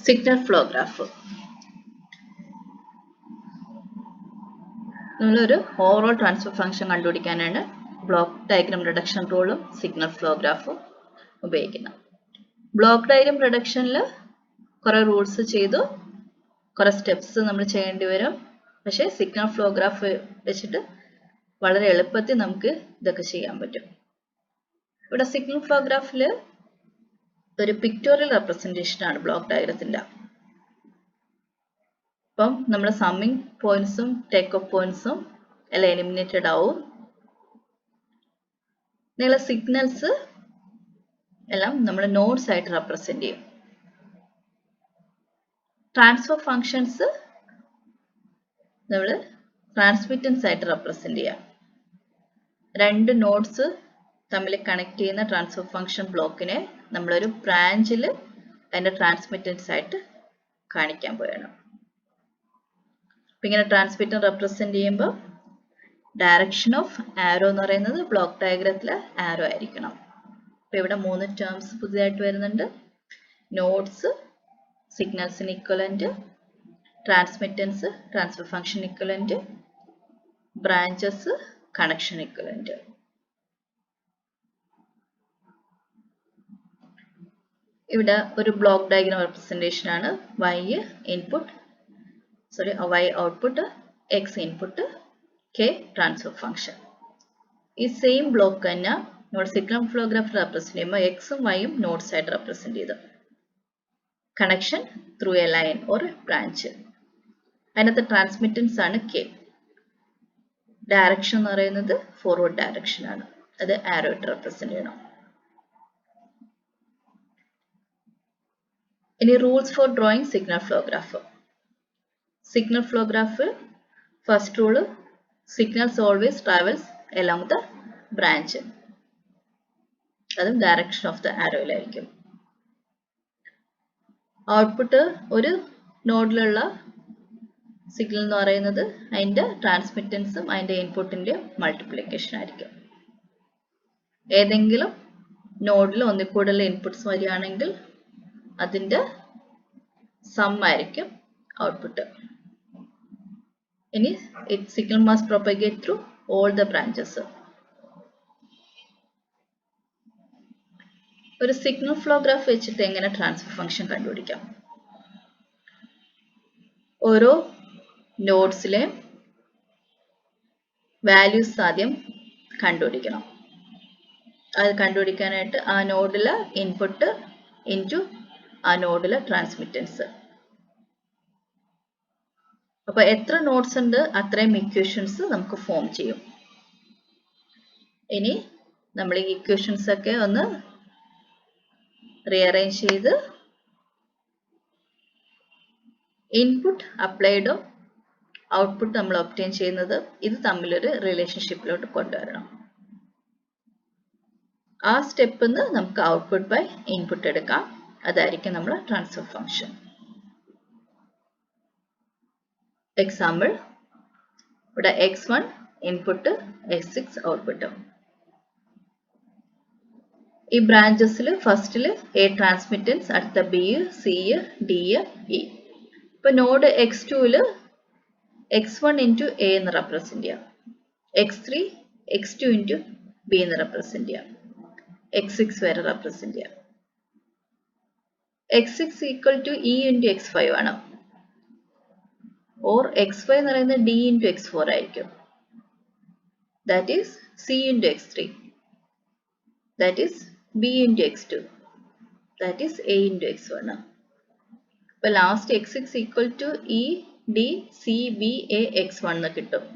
Signal flow graph. നമ്മളൊരു overall transfer function കണ്ടുപിടിക്കാനാണ് block diagram reduction റൂളും സിഗ്നൽ ഫ്ലോ ഗ്രാഫും ഉപയോഗിക്കുന്നത്. ബ്ലോക്ക് ഡയഗ്രം റിഡക്ഷനിൽ കുറേ റൂൾസ് ചെയ്തു, കുറേ സ്റ്റെപ്സ് നമ്മൾ ചെയ്യേണ്ടി വരും. പക്ഷേ സിഗ്നൽ ഫ്ലോ ഗ്രാഫ് വെച്ചിട്ട് വളരെ എളുപ്പത്തിൽ നമുക്ക് ഇതൊക്കെ ചെയ്യാൻ പറ്റും. ഇവിടെ സിഗ്നൽ ഫ്ലോ ഗ്രാഫിൽ ഒരു പിക്ടോറിയൽ റെപ്രസെൻറ്റേഷൻ ആണ് ബ്ലോക്ക് ഡയഗ്രത്തിന്റെ. അപ്പം നമ്മൾ സമ്മിങ് പോയിന്റ്സും ടേക്ക് ഓഫ് പോയിന്റ്സും എല്ലാം എലിമിനേറ്റഡ് ആവും. നിങ്ങളെ സിഗ്നൽസ് എല്ലാം നമ്മൾ നോഡ്സ് ആയിട്ട് റെപ്രസെന്റ് ചെയ്യും. ട്രാൻസ്ഫർ ഫങ്ഷൻസ് നമ്മൾ ട്രാൻസ്മിറ്റൻസ് ആയിട്ട് റെപ്രസെന്റ് ചെയ്യാം. രണ്ട് നോഡ്സ് തമ്മിൽ കണക്ട് ചെയ്യുന്ന ട്രാൻസ്ഫർ ഫംഗ്ഷൻ ബ്ലോക്കിനെ നമ്മളൊരു ബ്രാഞ്ചിൽ അതിന്റെ ട്രാൻസ്മിറ്റൻസ് ആയിട്ട് കാണിക്കാൻ പോയാണ്. അപ്പം ഇങ്ങനെ ട്രാൻസ്മിറ്റൻ റെപ്രസെന്റ് ചെയ്യുമ്പോൾ ഡയറക്ഷൻ ഓഫ് ആരോ എന്ന് പറയുന്നത് ബ്ലോക്ക് ഡയഗ്രത്തിലെ ആരോ ആയിരിക്കണം. അപ്പം ഇവിടെ 3 ടേംസ് പുതിയതായിട്ട് വരുന്നുണ്ട്. നോഡ്സ് സിഗ്നൽസിന് equivalent, transmittance transfer function equivalent, branches connection equivalent. ഇവിടെ ഒരു ബ്ലോക്ക് ഡയഗ്രം റെപ്രസെന്റേഷൻ ആണ്. y input, y output, x input, k transfer function. ഈ സെയിം ബ്ലോക്ക് തന്നെ നമ്മൾ സിഗ്നൽ ഫ്ലോ ഗ്രാഫ് റെപ്രസെന്റ് ചെയ്യുമ്പോൾ എക്സും വൈയും നോഡ്സ് ആയിട്ട് റെപ്രസെന്റ് ചെയ്തു. Connection through a line or branch. അതിനകത്ത് ട്രാൻസ്മിറ്റൻസ് ആണ് k. ഡയറക്ഷൻ എന്ന് പറയുന്നത് ഫോർവേഡ് ഡയറക്ഷൻ ആണ്. അത് ആരോ ആയിട്ട് റെപ്രസെന്റ് ചെയ്യണം. ഇനി rules for drawing signal flow graph. Signal flow graph first rule, signals always travels along the branch. അതും ഡയറക്ഷൻ ഓഫ് ദ ആരോയിലായിരിക്കും. ഔട്ട്പുട്ട് ഒരു നോഡിലുള്ള സിഗ്നൽ എന്ന് പറയുന്നത് അതിൻ്റെ ട്രാൻസ്മിറ്റൻസും അതിൻ്റെ ഇൻപുട്ടിൻ്റെ മൾട്ടിപ്ലിക്കേഷൻ ആയിരിക്കും. ഏതെങ്കിലും നോഡിൽ ഒന്നിൽ കൂടുതൽ ഇൻപുട്ട്സ് വരികയാണെങ്കിൽ അതിൻ്റെ സം ആയിരിക്കും ഔട്ട്പുട്ട്. ഇനി signal must propagate through all the branches. ഒരു സിഗ്നൽ ഫ്ലോ ഗ്രാഫ് വെച്ചിട്ട് എങ്ങനെ ട്രാൻസ്ഫർ ഫംഗ്ഷൻ കണ്ടുപിടിക്കാം? ഓരോ നോഡ്സിലെ വാല്യൂസ് ആദ്യം കണ്ടുപിടിക്കണം. അത് കണ്ടുപിടിക്കാനായിട്ട് ആ നോഡിലെ ഇൻപുട്ട് ഇൻറ്റു ആ നോഡിലെ ട്രാൻസ്മിറ്റൻസ്. അപ്പോൾ എത്ര നോഡ്സ് ഉണ്ട് അത്രയും ഇക്വേഷൻസ് നമുക്ക് ഫോം ചെയ്യും. ഇനി നമ്മൾ ഈ ഇക്വേഷൻസ് ഒക്കെ ഒന്ന് റീഅറേഞ്ച് ചെയ്ത് ഇൻപുട്ട് അപ്ലൈഡും ഔട്ട്പുട്ട് നമ്മൾ ഒബ്റ്റെയിൻ ചെയ്യുന്നത് ഇത് തമ്മിലൊരു റിലേഷൻഷിപ്പിലോട്ട് കൊണ്ടുവരണം. ആ സ്റ്റെപ്പിൽ നിന്ന് നമുക്ക് ഔട്ട്പുട്ട് ബൈ ഇൻപുട്ട് എടുക്കാം. അതായിരിക്കും നമ്മുടെ ട്രാൻസ്ഫർ ഫംഗ്ഷൻ. എക്സാമ്പിൾ, ഇവിടെ x1 ഇൻപുട്ട്, x6 ഔട്ട്പുട്ട്. ഈ ബ്രാഞ്ചസിൽ ഫസ്റ്റിൽ എ ട്രാൻസ്മിറ്റൻസ്, അടുത്ത ബി, സി, ഡി, ഇ. ഇപ്പൊ node x2 x1 into A എന്ന് റെപ്രസെന്റ് ചെയ്യാം, x3 x2 ഇൻറ്റു ബി എന്ന് റെപ്രസെന്റ് ചെയ്യാം, x6 വരെ റെപ്രസെന്റ് ചെയ്യാം. x6 equal to E into x5 ആണ്. ഓർ x5 എന്ന് പറയുന്നത് d ഇൻറ്റു x4 ആയിരിക്കും. That is c into x3. That is b into x2. That is a into x1. അപ്പോൾ last x6 equal to e d c b a x1 എന്ന് കിട്ടും.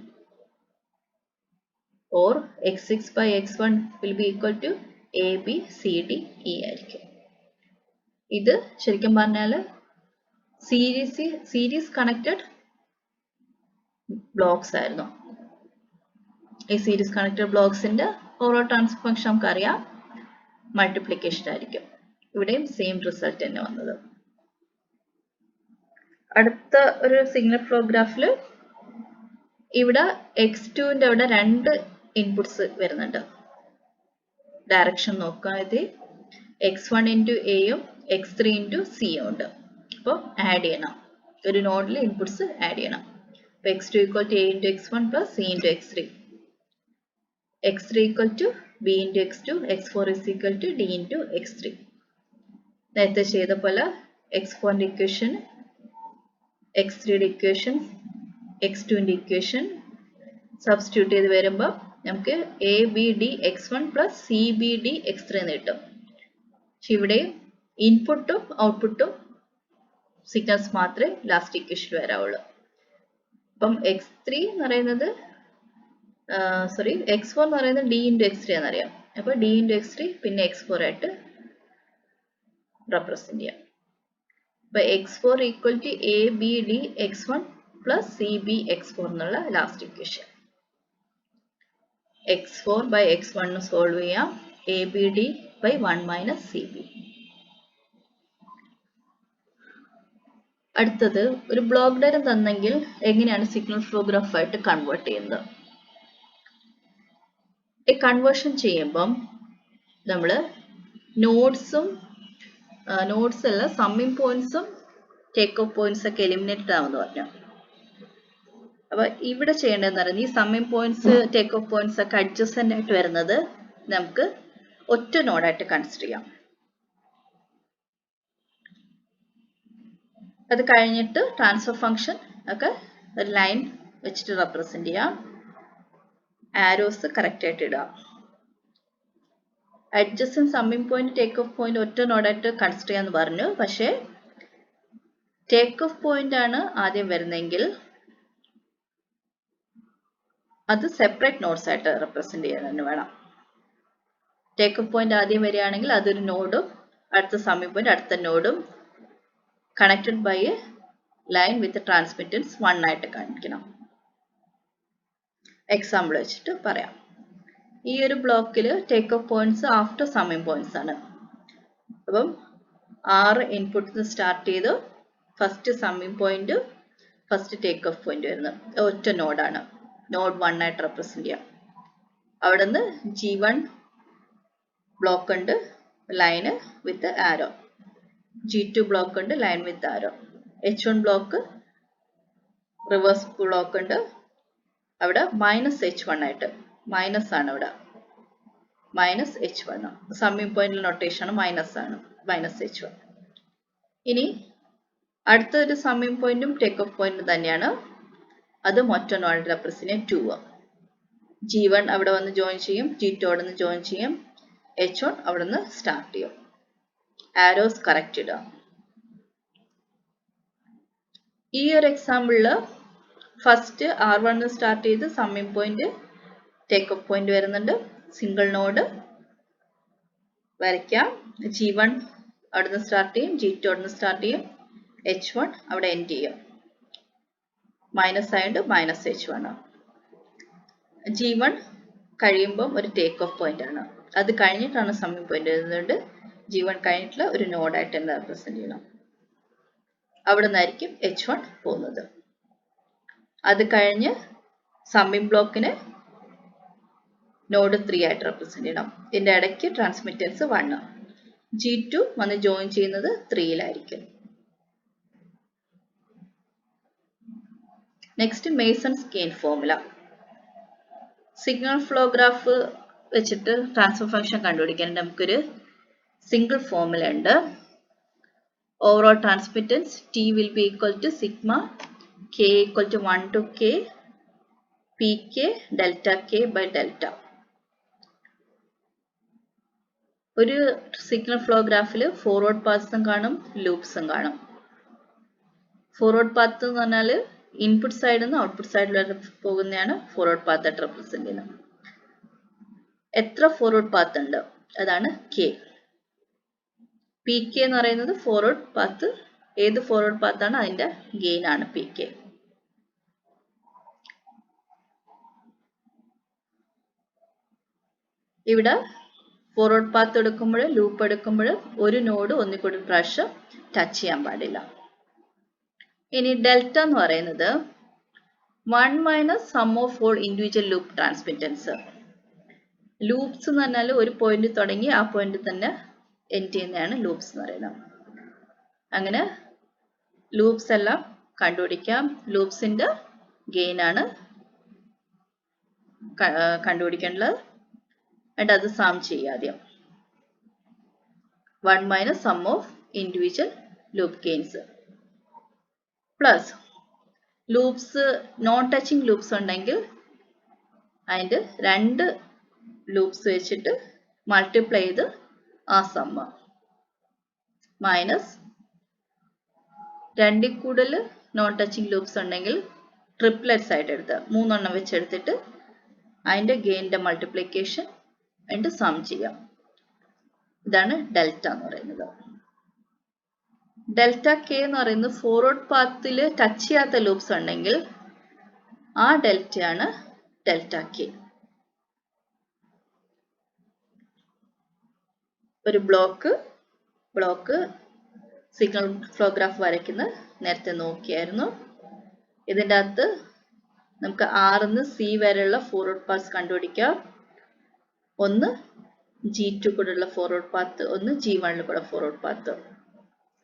Or x6 by x1 will be equal to a b c d e ആയിരിക്കും. ഇത് ശരിക്കും പറഞ്ഞാൽ series connected blocks ആയിരുന്നു. ഈ series connected ബ്ലോക്സിന്റെ ഓരോ ട്രാൻസ്ഫർ ഫംഗ്ഷൻ നമുക്കറിയാം, മൾട്ടിപ്ലിക്കേഷൻ ആയിരിക്കും. ഇവിടെയും സെയിം റിസൾട്ട് തന്നെ വന്നത്. അടുത്ത ഒരു സിഗ്നൽ ഫ്ലോ ഗ്രാഫിൽ ഇവിടെ x2ന്റെ അവിടെ 2 ഇൻപുട്സ് വരുന്നുണ്ട്. ഡയറക്ഷൻ നോക്കുകയാണെങ്കിൽ x1 ഇൻറ്റു എയും x3 ഇൻറ്റു സിയും ഉണ്ട്. അപ്പോൾ ആഡ് ചെയ്യണം. ഒരു നോഡിൽ ഇൻപുട്സ് ആഡ് ചെയ്യണം. അപ്പോൾ x2 equal to a into x1 plus c into x3. x3 equal to b into x2, x4 is equal to d into x3. നേരത്തെ ചെയ്ത പോലെ x4 ന്റെ ഇക്വേഷൻ, x3 ന്റെ ഇക്വേഷൻ, x2 ന്റെ ഇക്വേഷൻ സബ്സ്റ്റിറ്റ്യൂട്ട് ചെയ്ത് വരുമ്പോൾ നമുക്ക് a b d x1 plus c b d x3 എന്ന് കിട്ടും. പക്ഷെ ഇവിടെ ഇൻപുട്ടും ഔട്ട്പുട്ടും സിഗ്നൽസ് മാത്രമേ ലാസ്റ്റ് ഇക്വേഷൻ വരാവുള്ളൂ. അപ്പം x3 എന്ന് പറയുന്നത് x4 എന്ന് പറയുന്നത് d into x3 എന്നറിയാം. അപ്പോൾ d into x3 പിന്നെ x4 ആയിട്ട് റെപ്രസെന്റ് ചെയ്യാം. അപ്പോൾ x4 equal to a b d x1 plus c b x4 എന്നുള്ള last equation. x4 by x1 solve ചെയ്യാം. a b d by 1 minus c b. അടുത്തത് ഒരു ബ്ലോക്ക് ഡയഗ്രം തന്നെങ്കിൽ എങ്ങനെയാണ് signal flow graph ആയിട്ട് convert ചെയ്യുന്നത്? ഈ കൺവേർഷൻ ചെയ്യുമ്പം നമ്മൾ നോട്ട്സ് അല്ല സമ്മിങ് പോയിന്റ്സും ടേക്ക് ഓഫ് പോയിന്റ്സ് ഒക്കെ എലിമിനേറ്റഡ് ആവുമെന്ന് പറഞ്ഞു. അപ്പൊ ഇവിടെ ചെയ്യേണ്ടതെന്ന് പറയുന്നത് ഈ summing points take off points ഒക്കെ അഡ്ജസന്റ് ആയിട്ട് വരുന്നത് നമുക്ക് ഒറ്റ നോഡായിട്ട് കൺസിഡർ ചെയ്യാം. അത് കഴിഞ്ഞിട്ട് ട്രാൻസ്ഫർ ഫംഗ്ഷൻ ഒക്കെ ഒരു ലൈൻ വെച്ചിട്ട് റെപ്രസെന്റ് ചെയ്യാം. ആരോസ് കറക്റ്റ് ആയിട്ട് ഇടുക. Adjacent summing point take off point ഒറ്റ നോഡായിട്ട് കൺസിഡർ ചെയ്യാന്ന് പറഞ്ഞു. പക്ഷേ ടേക്ക് ഓഫ് പോയിന്റ് ആണ് ആദ്യം വരുന്നതെങ്കിൽ അത് സെപ്പറേറ്റ് നോഡ്സ് ആയിട്ട് റെപ്രസെന്റ് ചെയ്യാൻ തന്നെ വേണം. ടേക്ക് ഓഫ് പോയിന്റ് ആദ്യം വരികയാണെങ്കിൽ അതൊരു നോഡും അടുത്ത സമ്മിങ് പോയിന്റ് അടുത്ത നോഡും connected by a line with transmittance 1 ആയിട്ട് കാണിക്കണം. എക്സാമ്പിൾ വെച്ചിട്ട് പറയാം. ഈ ഒരു ബ്ലോക്കിൽ take off points after summing points ആണ്. അപ്പം 6 ഇൻപുട്സ് സ്റ്റാർട്ട് ചെയ്ത് first summing point first take off point വരുന്നത് ഒറ്റ നോഡാണ്. നോഡ് 1 ആയിട്ട് റെപ്രസെന്റ് ചെയ്യാം. അവിടെ നിന്ന് G1 ബ്ലോക്ക് ഉണ്ട് ലൈന് വിത്ത് ആരോ, G2 ബ്ലോക്ക് ഉണ്ട് line with arrow, H1 block reverse block ഉണ്ട് അവിടെ -H1 ആയിട്ട് മൈനസ് ആണ്. അവിടെ -H1 സമ്മിങ് പോയിന്റ് നൊട്ടേഷൻ ആണ് -H1. ഇനി അടുത്തൊരു സമ്മിങ് പോയിന്റും ടേക്ക് ഓഫ് പോയിന്റും തന്നെയാണ്. അത് മൊത്തം നോഡ് റെപ്രസെന്റ് 2. G1 അവിടെ വന്ന് ജോയിൻ ചെയ്യും, G2 അവിടെ നിന്ന് ജോയിൻ ചെയ്യും, H1 അവിടെ നിന്ന് സ്റ്റാർട്ട് ചെയ്യും. ആരോസ് കറക്റ്റ് ഇടുക. ഈ ഒരു എക്സാമ്പിളില് ഫസ്റ്റ് R1 സ്റ്റാർട്ട് ചെയ്ത് summing point take off point വരുന്നുണ്ട്. സിംഗിൾ നോഡ് വരയ്ക്കാം. G1 അവിടെ നിന്ന് സ്റ്റാർട്ട് ചെയ്യും, G2 അവിടെ നിന്ന് സ്റ്റാർട്ട് ചെയ്യും, H1 അവിടെ എൻഡ് ചെയ്യും. മൈനസ് ആയതുകൊണ്ട് -H1. G1 കഴിയുമ്പം ഒരു ടേക്ക് ഓഫ് പോയിന്റ് ആണ്. അത് കഴിഞ്ഞിട്ടാണ് സമ്മിങ് പോയിന്റ് വരുന്നത്. G1 കഴിഞ്ഞിട്ടുള്ള ഒരു നോഡായിട്ട് തന്നെ റെപ്രസെന്റ് ചെയ്യണം. അവിടെ നിന്നായിരിക്കും H1 പോകുന്നത്. അത് കഴിഞ്ഞ് സമ്മിങ് ബ്ലോക്കിന് നോഡ് 3 ആയിട്ട് റെപ്രസെന്റ് ചെയ്യണം. ഇതിന്റെ ഇടയ്ക്ക് ട്രാൻസ്മിറ്റൻസ് 1. G2 വന്ന് ജോയിൻ ചെയ്യുന്നത് 3-ലായിരിക്കും. Next Mason's gain formula. Signal flow graph വെച്ചിട്ട് ട്രാൻസ്ഫർ ഫംഗ്ഷൻ കണ്ടുപിടിക്കാൻ നമുക്കൊരു സിംഗിൾ ഫോർമുല ഉണ്ട്. Overall transmittance T will be equal to sigma k equal to 1 to k pk delta k by delta. ഒരു signal flow ഗ്രാഫിൽ forward പാത്സും കാണും ലൂപ്സും കാണും. Forward path എന്ന് പറഞ്ഞാൽ ഇൻപുട്ട് സൈഡിൽ നിന്ന് ഔട്ട്പുട്ട് സൈഡിൽ പോകുന്നതാണ് ഫോർവേഡ് പാത്ത് ആയിട്ട് റെപ്രസെന്റ് ചെയ്യുന്നത്. എത്ര ഫോർവേഡ് പാത്ത് ഉണ്ട് അതാണ് k. pk എന്ന് പറയുന്നത് ഫോർവേഡ് പാത്ത്, ഏത് ഫോർവേഡ് പാത്ത് ആണ് അതിന്റെ ഗെയിൻ ആണ് pk. ഇവിടെ ഫോർവേഡ് പാത്ത് എടുക്കുമ്പോൾ ലൂപ്പ് എടുക്കുമ്പോൾ ഒരു നോഡ് ഒന്നിക്കൂടി പ്രാവശ്യം ടച്ച് ചെയ്യാൻ പാടില്ല. ഇനി ഡെൽറ്റ എന്ന് പറയുന്നത് 1 minus sum of all individual loop transmittance. Loops എന്ന് പറഞ്ഞാൽ ഒരു പോയിന്റ് തുടങ്ങി ആ പോയിന്റ് തന്നെ എൻഡ് ചെയ്യുന്നതാണ് ലൂപ്സ് എന്ന് പറയുന്നത്. അങ്ങനെ ലൂപ്സ് എല്ലാം കണ്ടുപിടിക്കാം. ലൂപ്സിന്റെ ഗെയിൻ ആണ് കണ്ടുപിടിക്കേണ്ടത്. എന്നിട്ട് അത് സം ചെയ്യുക ആദ്യം. 1 minus sum of individual loop gains plus loops non touching loops ഉണ്ടെങ്കിൽ അതിൻ്റെ 2 ലൂപ്സ് വെച്ചിട്ട് മൾട്ടിപ്ലൈ ചെയ്ത് ആ സമ്മ മൈനസ് 2 കൂടുതൽ നോൺ ടച്ചിങ് ലൂപ്സ് ഉണ്ടെങ്കിൽ ട്രിപ്ലെറ്റ്സ് ആയിട്ട് എടുത്ത് 3 എണ്ണം വെച്ചെടുത്തിട്ട് അതിൻ്റെ ഗെയിനിൻ്റെ മൾട്ടിപ്ലിക്കേഷൻ എന്നിട്ട് സം ചെയ്യാം. ഇതാണ് ഡെൽറ്റ എന്ന് പറയുന്നത്. ഡെൽറ്റ കെ എന്ന് പറയുന്നത് ഫോർവേഡ് പാത്തിൽ ടച്ച് ചെയ്യാത്ത ലൂപ്സ് ഉണ്ടെങ്കിൽ ആ ഡെൽറ്റയാണ് ഡെൽറ്റ കെ. ഒരു ബ്ലോക്ക് സിഗ്നൽ ഫ്ലോ ഗ്രാഫ് വരയ്ക്കുന്നത് നേരത്തെ നോക്കിയായിരുന്നു. ഇതിൻ്റെ അകത്ത് നമുക്ക് ആറിന്ന് സി വരെയുള്ള ഫോർവേഡ് പാത്ത് കണ്ടുപിടിക്കാം. ഒന്ന് G2 കൂടെയുള്ള ഫോർവേഡ് പാത്ത്, ഒന്ന് G1 കൂടെ forward path,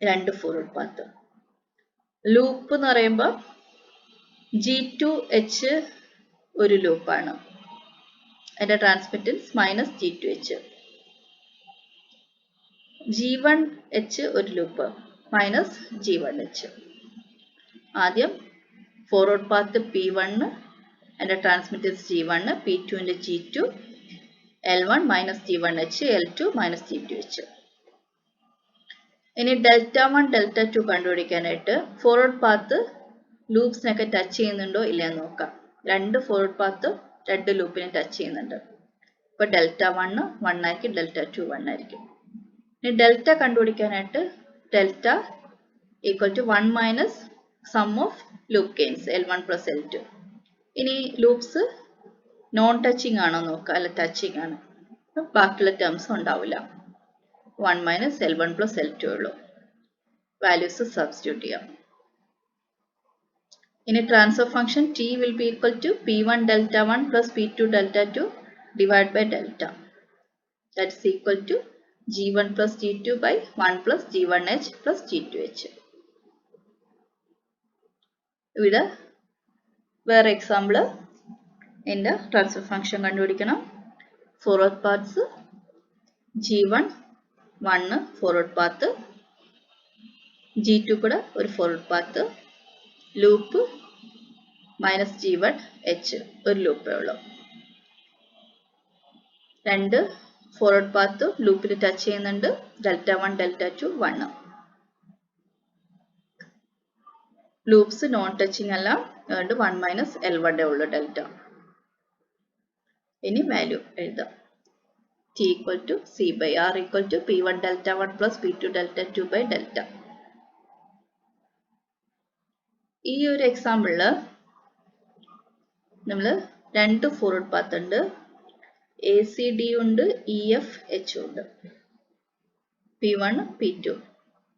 2 forward path. Loop എന്ന് പറയുമ്പോൾ G2H ഒരു ലൂപ്പാണ്. അതിൻ്റെ ട്രാൻസ്മിറ്റൻസ് മൈനസ് G2H. G1H ഒരു ലൂപ്പ് മൈനസ് G1H. ആദ്യം ഫോർവേഡ് പാത്ത് P1, അതിൻ്റെ transmittance G1, P2ൻ്റെ G2, L1 minus G1H, L2 minus G2H. ഇനി ഡെൽറ്റ 1 ഡെൽറ്റ 2 കണ്ടുപിടിക്കാനായിട്ട് ഫോർവേഡ് പാത്ത് ലൂപ്സിനൊക്കെ ടച്ച് ചെയ്യുന്നുണ്ടോ ഇല്ലയെന്ന് നോക്കാം. 2 ഫോർവേഡ് പാത്ത് 2 ലൂപ്പിനെ ടച്ച് ചെയ്യുന്നുണ്ട്. ഇപ്പോൾ ഡെൽറ്റ 1 1 ആയിരിക്കും, ഡെൽറ്റ 2 1 ആയിരിക്കും. ഇനി ഡെൽറ്റ കണ്ടുപിടിക്കാനായിട്ട് delta equal to 1 minus sum of loop gains L1 plus L2. ഇനി ലൂപ്സ് നോൺ ടച്ചിങ് ആണോ നോക്കുക, അല്ല ടച്ചിങ് ആണ്. ബാക്കിയുള്ള ടേംസ് ഉണ്ടാവില്ല. 1 മൈനസ് L1 പ്ലസ് L2 ഉള്ളൂ. വാല്യൂസ് സബ്സ്റ്റിറ്റ്യൂട്ട് ചെയ്യാം. ഇനി transfer function T will be equal to P1 delta 1 plus P2 delta 2 divided by delta. That is equal to G1 plus G2 by 1 plus G1H plus G2H. ഇവിടെ വേറെ example എൻ്റെ transfer function കണ്ടുപിടിക്കണം. Forward paths G1 1 forward path, G2 കൂടെ ഒരു forward path, loop minus G1H ഒരു ലൂപ്പേ ഉള്ളൂ. 2 forward path ലൂപ്പിൽ touch ചെയ്യുന്നുണ്ട്. Delta 1 delta 2 1. Loops non touching അല്ല, അതുകൊണ്ട് 1 മൈനസ് L1 ഉള്ളൂ ഡെൽറ്റ. ഇനി വാല്യൂ എഴുതാം. T equal to C by R equal to P1 delta 1 plus P2 delta 2 by delta. ഈ ഒരു എക്സാമ്പിളിൽ നമ്മൾ 2 ഫോർവേഡ് പാത്ത് ഉണ്ട്, ACD ഉണ്ട്, EFH ഉണ്ട്, P1 P2.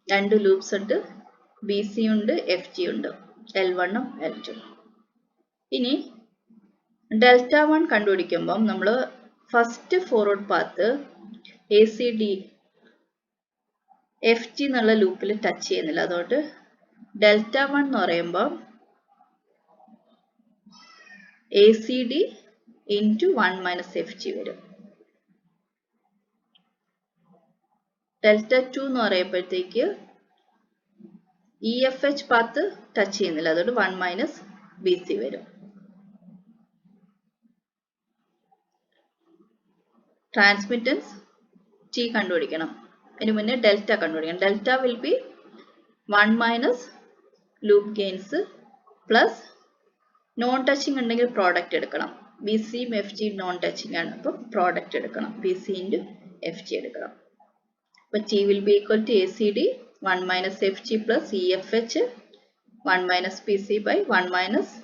2 ലൂപ്സ് ഉണ്ട്, BC ഉണ്ട്, FG ഉണ്ട്, L1 L2. ഇനി ഡെൽറ്റ 1 കണ്ടുപിടിക്കുമ്പം നമ്മൾ first forward path ACD FG എന്നുള്ള ലൂപ്പിൽ ടച്ച് ചെയ്യുന്നില്ല. അതുകൊണ്ട് ഡെൽറ്റ 1 എന്ന് പറയുമ്പോൾ ACD ഇൻറ്റു 1 മൈനസ് FG വരും. ഡെൽറ്റ 2 എന്ന് പറയുമ്പോഴത്തേക്ക് EFH പാത്ത് ടച്ച് ചെയ്യുന്നില്ല. അതുകൊണ്ട് 1 മൈനസ് BC വരും. ട്രാൻസ്മിറ്റൻസ് T കണ്ടുപിടിക്കണം. അതിന് മുന്നേ ഡെൽറ്റ കണ്ടുപിടിക്കണം. Delta will be 1 minus loop gains plus non touching ഉണ്ടെങ്കിൽ പ്രോഡക്റ്റ് എടുക്കണം. BCയും FG നോൺ ടച്ചിങ് ആണ്, അപ്പോൾ പ്രോഡക്റ്റ് എടുക്കണം. BC ഇൻറ്റു FG എടുക്കണം. അപ്പോൾ T will be equal to ACD 1 minus FG plus EFH 1 minus BC by 1 minus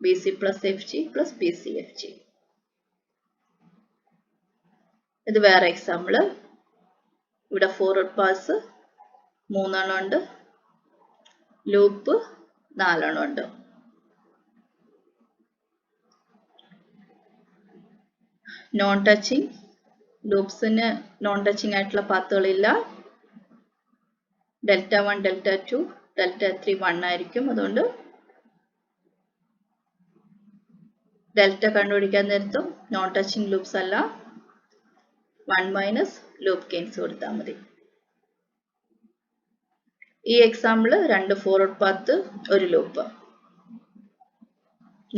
BC plus FG plus BCFG. ഇത് വേറെ example. ഇവിടെ ഫോർവേഡ് പാസ് 3 എണ്ണം ഉണ്ട്, ലൂപ്പ് 4 എണ്ണം ഉണ്ട്. നോൺ ടച്ചിങ് ലൂപ്സിന് നോൺ ടച്ചിങ് ആയിട്ടുള്ള പാത്തുകളില്ല. ഡെൽറ്റ 1 ഡെൽറ്റ 2 ഡെൽറ്റ 3 1 ആയിരിക്കും. അതുകൊണ്ട് ഡെൽറ്റ കണ്ടുപിടിക്കാൻ നേരത്തും നോൺ ടച്ചിങ് ലൂപ്സ് അല്ല 1 മൈനസ് ലൂപ്പ് ഗെയിൻസ് കൊടുത്താൽ മതി. ഈ എക്സാമ്പിൾ 2 ഫോർവേഡ് പാത്ത്, ഒരു ലൂപ്പ്,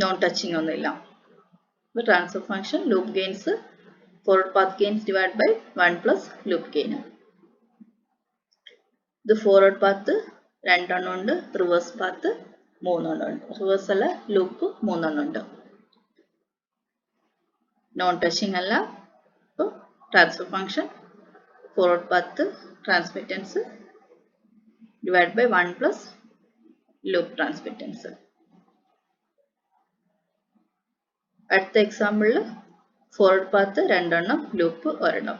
നോൺ ടച്ചിങ് ഒന്നുമില്ല. Transfer function loop gains forward path gains divided by 1 plus loop gain. ഇത് forward path 2 എണ്ണം ഉണ്ട്, reverse path 3 എണ്ണം ഉണ്ട്. reverse അല്ല, ലൂപ്പ് 3 എണ്ണം ഉണ്ട്. നോൺ ടച്ചിങ് അല്ല. അപ്പോൾ transfer function forward path transmittance divided by 1 plus loop transmittance. അടുത്ത എക്സാമ്പിളിൽ ഫോർവേഡ് പാത്ത് 2 എണ്ണം, ലൂപ്പ് 1 എണ്ണം.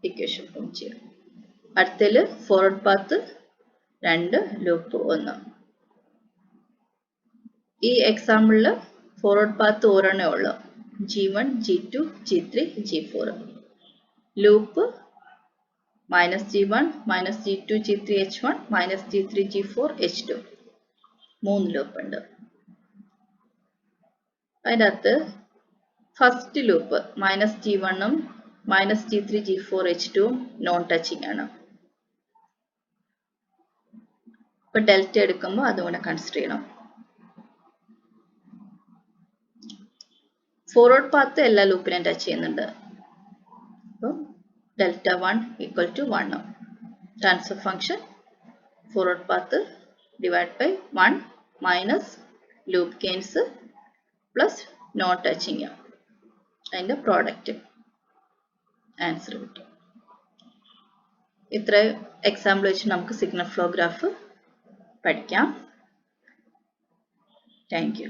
ഇക്വേഷൻ ഫോം ചെയ്യാം. അടുത്തതിൽ ഫോർവേഡ് പാത്ത് 2, ലൂപ്പ് 1. ഈ എക്സാമ്പിളിൽ ഫോർവേഡ് പാത്ത് ഒരെണ്ണേ ഉള്ളൂ, G1, G2, G3, G4. Loop -G1, -G2, G3, H1, -G3, G4, H2. 3 loop ഉണ്ട്. അതിൻ്റെ അകത്ത് ഫസ്റ്റ് ലൂപ്പ് -G1 ഉം -G3, G4, H2 ഉം നോൺ ടച്ചിങ് ആണ്. ഇപ്പൊ ഡെൽറ്റ എടുക്കുമ്പോൾ അതുകൂടെ കൺസിഡർ ചെയ്യണം. ഫോർവേഡ് പാത്ത് എല്ലാ ലൂപ്പിനെയും ടച്ച് ചെയ്യുന്നുണ്ട്. അപ്പോൾ delta 1 = 1. Transfer function forward path divide by 1 minus loop gains plus non touching, അതിൻ്റെ പ്രോഡക്റ്റ്. ആൻസർ കിട്ടും. ഇത്ര എക്സാമ്പിൾ വെച്ച് നമുക്ക് സിഗ്നൽ ഫ്ലോ ഗ്രാഫ് പഠിക്കാം. Thank U.